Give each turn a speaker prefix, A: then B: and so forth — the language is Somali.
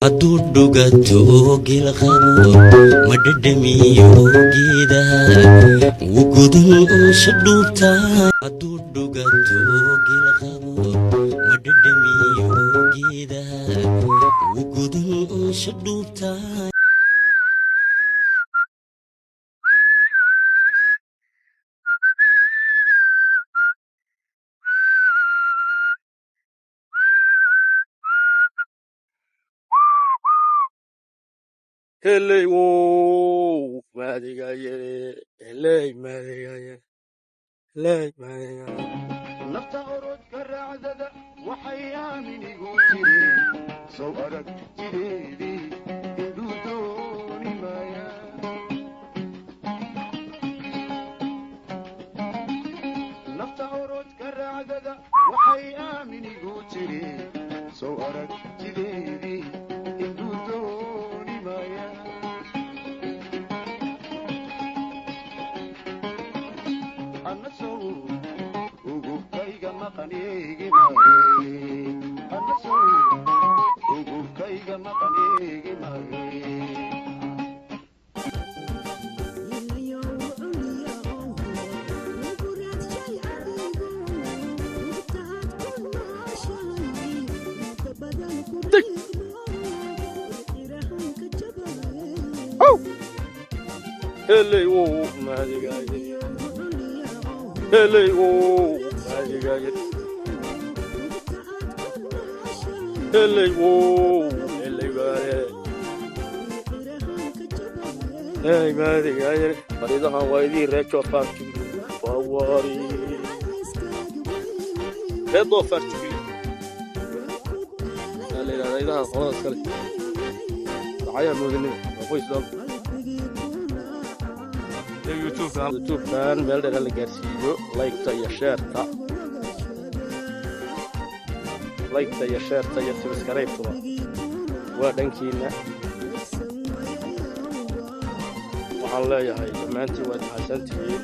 A: Adudugato gilqabo madadamiyo geedaha wugudun shadubta adudugato gilqabo madadamiyo geedaha wugudun shadubta
B: Hello, Madigaye, hello, Madigaye, hello, Madigaye.
C: nafta orodka raacdada waxay aaminigu tiri soo aragtideedii indhuu dooni maaya nafta orodka raacdada waxay aaminigu tiri soo aragtideedii indhuu dooni maaya anasoo ugubkayga maqaneegi maaye anasoo ugubkayga maqaneegi maaye
B: Hello, Madigaye, hello, Madigaye, hello, Madigaye. Hey, Madigaye, fariidaha waa idin reejo farki fawari reedo farki la fariidaha qolas kale waxay moodinay qoys loo YouTube kan meel dheer la gaarsiiyo like-ta iyo share-ta iyo subscribe-ta waa dhankiina waxaan leeyahay dhammaantiin waad mahadsantihiin